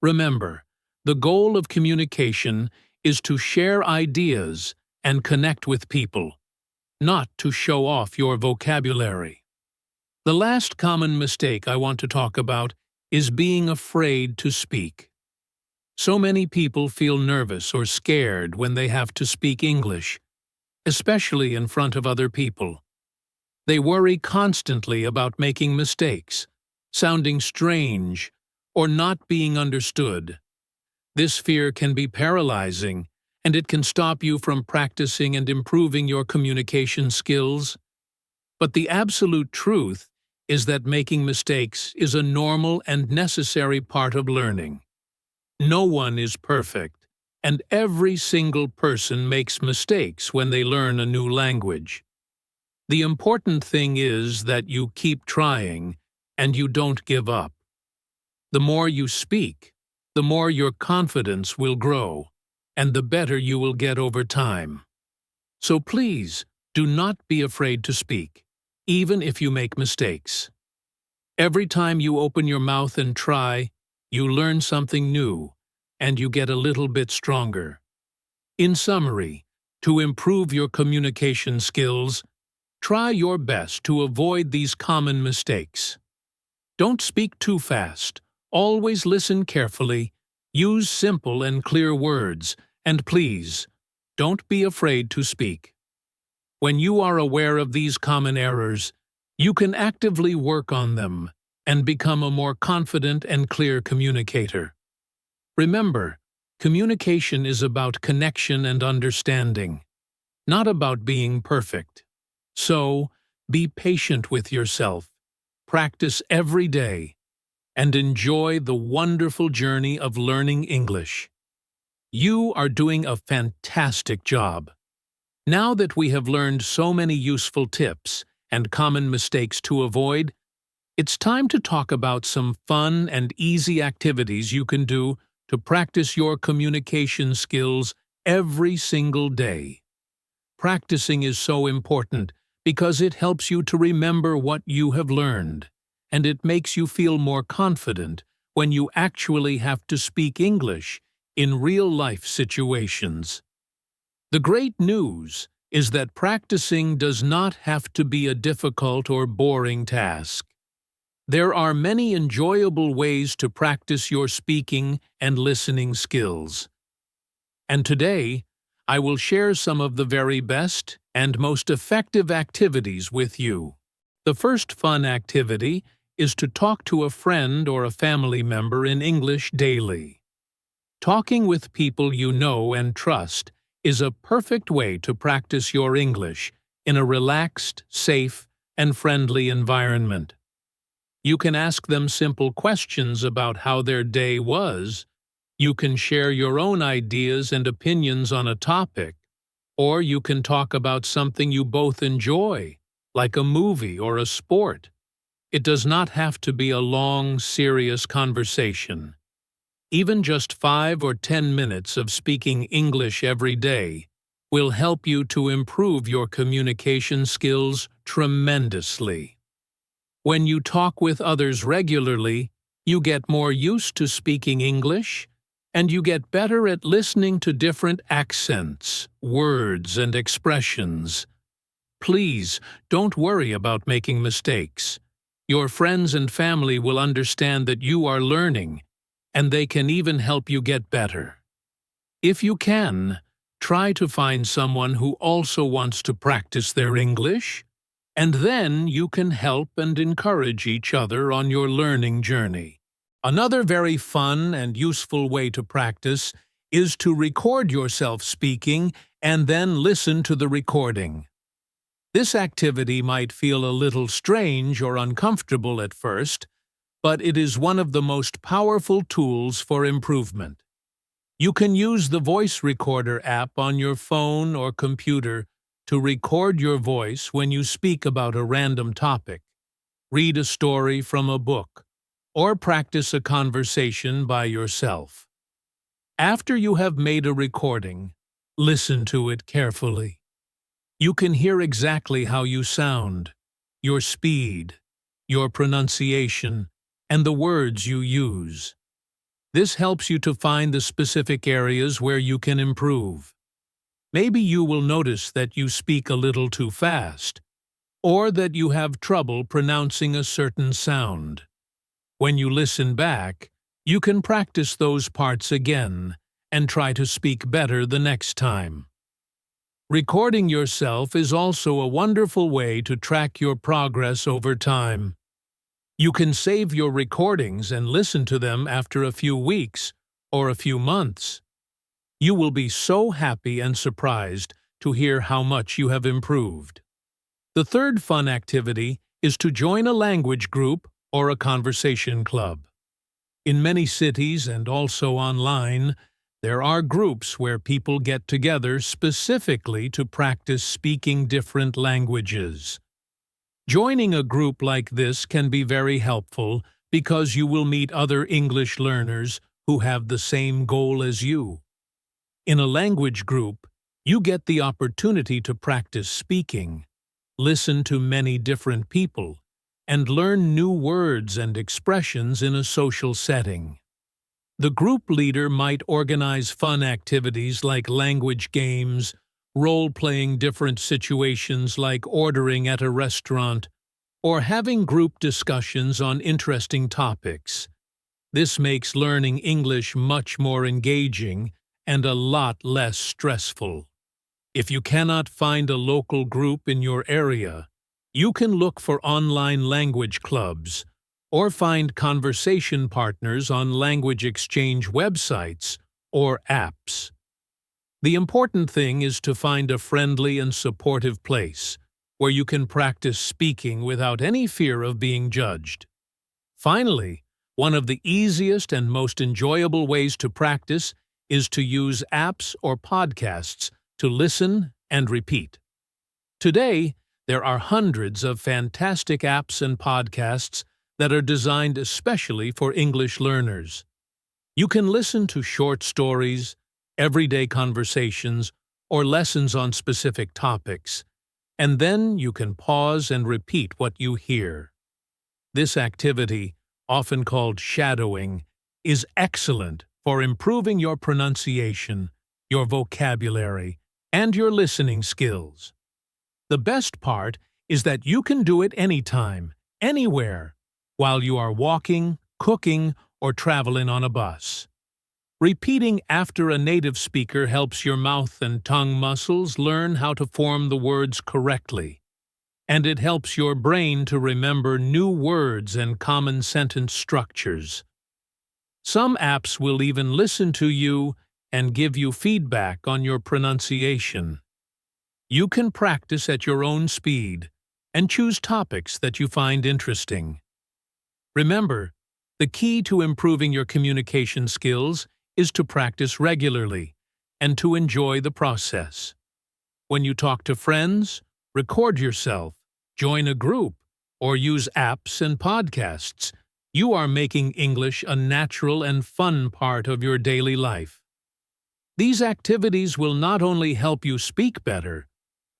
A: Remember, the goal of communication is to share ideas and connect with people, not to show off your vocabulary. The last common mistake I want to talk about is being afraid to speak. So many people feel nervous or scared when they have to speak English, especially in front of other people. They worry constantly about making mistakes, sounding strange, or not being understood. This fear can be paralyzing, and it can stop you from practicing and improving your communication skills. But the absolute truth is that making mistakes is a normal and necessary part of learning. No one is perfect, and every single person makes mistakes when they learn a new language. The important thing is that you keep trying and you don't give up. The more you speak, the more your confidence will grow, and the better you will get over time. So please, do not be afraid to speak, even if you make mistakes. Every time you open your mouth and try, you learn something new, and you get a little bit stronger. In summary, to improve your communication skills, try your best to avoid these common mistakes. Don't speak too fast. Always listen carefully, use simple and clear words, and please, don't be afraid to speak. When you are aware of these common errors, you can actively work on them and become a more confident and clear communicator. Remember, communication is about connection and understanding, not about being perfect. So, be patient with yourself, practice every day, and enjoy the wonderful journey of learning English. You are doing a fantastic job. Now that we have learned so many useful tips and common mistakes to avoid, it's time to talk about some fun and easy activities you can do to practice your communication skills every single day. Practicing is so important because it helps you to remember what you have learned, and it makes you feel more confident when you actually have to speak English in real-life situations. The great news is that practicing does not have to be a difficult or boring task. There are many enjoyable ways to practice your speaking and listening skills. And today, I will share some of the very best and most effective activities with you. The first fun activity is to talk to a friend or a family member in English daily. Talking with people you know and trust is a perfect way to practice your English in a relaxed, safe, and friendly environment. You can ask them simple questions about how their day was. You can share your own ideas and opinions on a topic, or you can talk about something you both enjoy, like a movie or a sport. It does not have to be a long, serious conversation. Even just 5 or 10 minutes of speaking English every day will help you to improve your communication skills tremendously. When you talk with others regularly, you get more used to speaking English, and you get better at listening to different accents, words, and expressions. Please, don't worry about making mistakes. Your friends and family will understand that you are learning, and they can even help you get better. If you can, try to find someone who also wants to practice their English, and then you can help and encourage each other on your learning journey. Another very fun and useful way to practice is to record yourself speaking and then listen to the recording. This activity might feel a little strange or uncomfortable at first, but it is one of the most powerful tools for improvement. You can use the voice recorder app on your phone or computer to record your voice when you speak about a random topic, read a story from a book, or practice a conversation by yourself. After you have made a recording, listen to it carefully. You can hear exactly how you sound, your speed, your pronunciation, and the words you use. This helps you to find the specific areas where you can improve. Maybe you will notice that you speak a little too fast, or that you have trouble pronouncing a certain sound. When you listen back, you can practice those parts again and try to speak better the next time. Recording yourself is also a wonderful way to track your progress over time. You can save your recordings and listen to them after a few weeks or a few months. You will be so happy and surprised to hear how much you have improved. The third fun activity is to join a language group or a conversation club. In many cities and also online, there are groups where people get together specifically to practice speaking different languages. Joining a group like this can be very helpful because you will meet other English learners who have the same goal as you. In a language group, you get the opportunity to practice speaking, listen to many different people, and learn new words and expressions in a social setting. The group leader might organize fun activities like language games, role-playing different situations like ordering at a restaurant, or having group discussions on interesting topics. This makes learning English much more engaging and a lot less stressful. If you cannot find a local group in your area, you can look for online language clubs or find conversation partners on language exchange websites or apps. The important thing is to find a friendly and supportive place where you can practice speaking without any fear of being judged. Finally, one of the easiest and most enjoyable ways to practice is to use apps or podcasts to listen and repeat. Today, there are hundreds of fantastic apps and podcasts that are designed especially for English learners. You can listen to short stories, everyday conversations, or lessons on specific topics, and then you can pause and repeat what you hear. This activity, often called shadowing, is excellent for improving your pronunciation, your vocabulary, and your listening skills. The best part is that you can do it anytime, anywhere, while you are walking, cooking, or traveling on a bus. Repeating after a native speaker helps your mouth and tongue muscles learn how to form the words correctly, and it helps your brain to remember new words and common sentence structures. Some apps will even listen to you and give you feedback on your pronunciation. You can practice at your own speed and choose topics that you find interesting. Remember, the key to improving your communication skills is to practice regularly and to enjoy the process. When you talk to friends, record yourself, join a group, or use apps and podcasts, you are making English a natural and fun part of your daily life. These activities will not only help you speak better,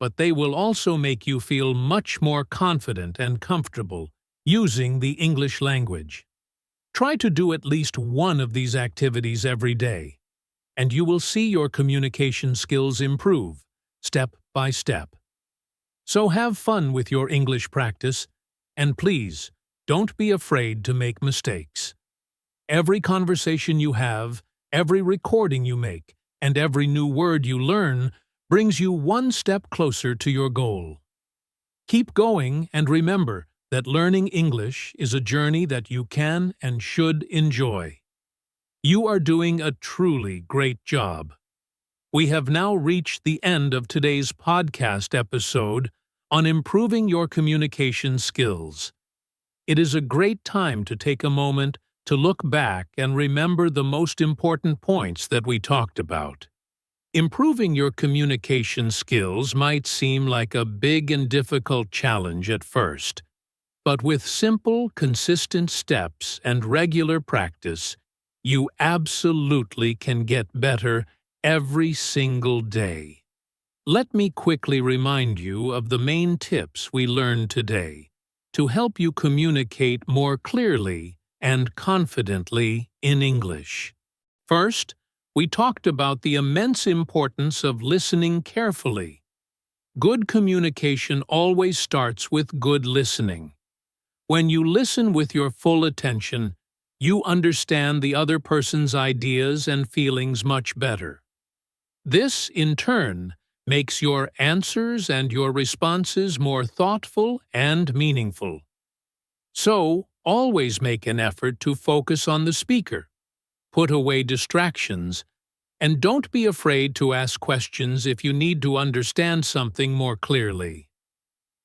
A: but they will also make you feel much more confident and comfortable using the English language. Try to do at least one of these activities every day, and you will see your communication skills improve, step by step. So have fun with your English practice, and please, don't be afraid to make mistakes. Every conversation you have, every recording you make, and every new word you learn brings you one step closer to your goal. Keep going and remember that learning English is a journey that you can and should enjoy. You are doing a truly great job. We have now reached the end of today's podcast episode on improving your communication skills. It is a great time to take a moment to look back and remember the most important points that we talked about. Improving your communication skills might seem like a big and difficult challenge at first, but with simple, consistent steps and regular practice, you absolutely can get better every single day. Let me quickly remind you of the main tips we learned today to help you communicate more clearly and confidently in English. First, we talked about the immense importance of listening carefully. Good communication always starts with good listening. When you listen with your full attention, you understand the other person's ideas and feelings much better. This, in turn, makes your answers and your responses more thoughtful and meaningful. So, always make an effort to focus on the speaker. Put away distractions, and don't be afraid to ask questions if you need to understand something more clearly.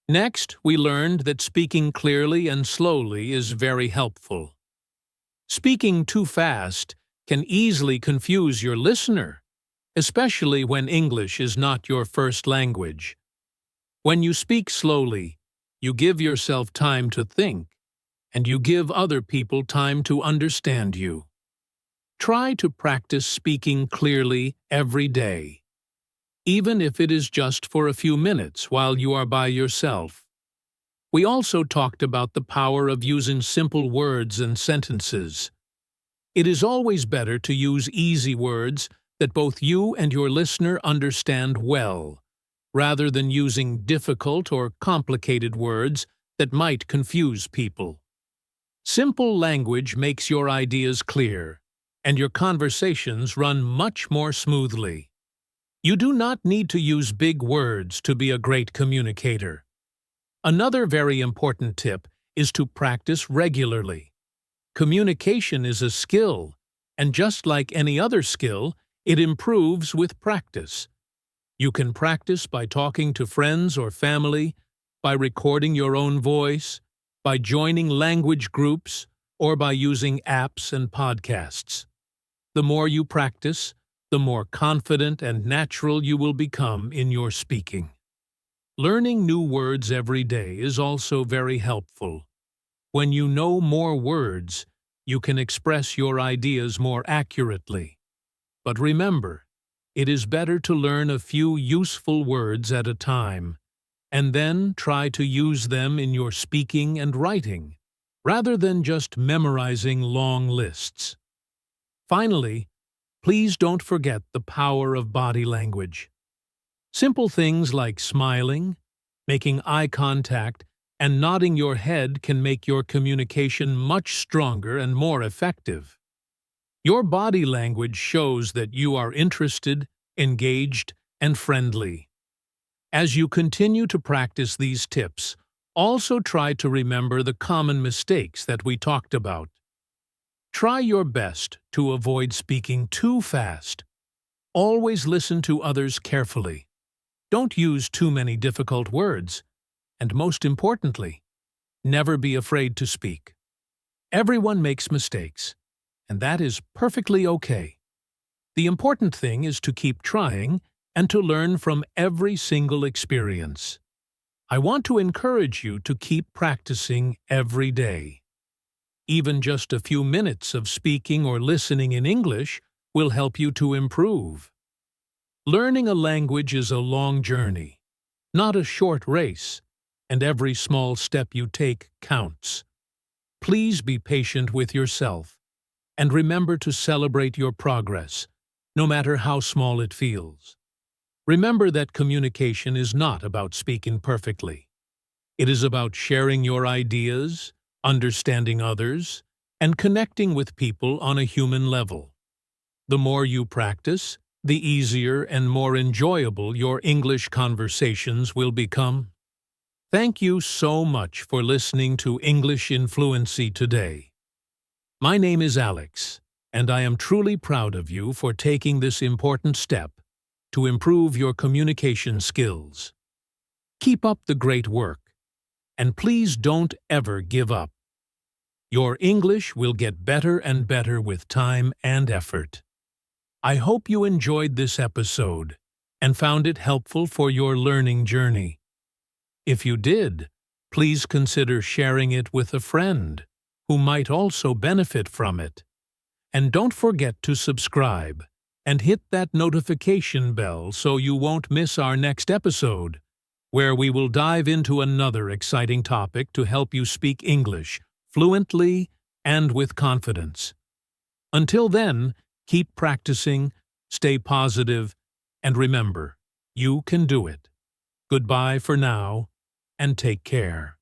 A: Next, we learned that speaking clearly and slowly is very helpful. Speaking too fast can easily confuse your listener, especially when English is not your first language. When you speak slowly, you give yourself time to think, and you give other people time to understand you. Try to practice speaking clearly every day, even if it is just for a few minutes while you are by yourself. We also talked about the power of using simple words and sentences. It is always better to use easy words that both you and your listener understand well, rather than using difficult or complicated words that might confuse people. Simple language makes your ideas clear, and your conversations run much more smoothly. You do not need to use big words to be a great communicator. Another very important tip is to practice regularly. Communication is a skill, and just like any other skill, it improves with practice. You can practice by talking to friends or family, by recording your own voice, by joining language groups, or by using apps and podcasts. The more you practice, the more confident and natural you will become in your speaking. Learning new words every day is also very helpful. When you know more words, you can express your ideas more accurately. But remember, it is better to learn a few useful words at a time, and then try to use them in your speaking and writing, rather than just memorizing long lists. Finally, please don't forget the power of body language. Simple things like smiling, making eye contact, and nodding your head can make your communication much stronger and more effective. Your body language shows that you are interested, engaged, and friendly. As you continue to practice these tips, also try to remember the common mistakes that we talked about. Try your best to avoid speaking too fast. Always listen to others carefully. Don't use too many difficult words. And most importantly, never be afraid to speak. Everyone makes mistakes, and that is perfectly okay. The important thing is to keep trying and to learn from every single experience. I want to encourage you to keep practicing every day. Even just a few minutes of speaking or listening in English will help you to improve. Learning a language is a long journey, not a short race, and every small step you take counts. Please be patient with yourself, and remember to celebrate your progress, no matter how small it feels. Remember that communication is not about speaking perfectly. It is about sharing your ideas, understanding others, and connecting with people on a human level. The more you practice, the easier and more enjoyable your English conversations will become. Thank you so much for listening to English in Fluency today. My name is Alex, and I am truly proud of you for taking this important step to improve your communication skills. Keep up the great work, and please don't ever give up. Your English will get better and better with time and effort. I hope you enjoyed this episode and found it helpful for your learning journey. If you did, please consider sharing it with a friend who might also benefit from it. And don't forget to subscribe and hit that notification bell so you won't miss our next episode, where we will dive into another exciting topic to help you speak English fluently and with confidence. Until then, keep practicing, stay positive, and remember, you can do it. Goodbye for now, and take care.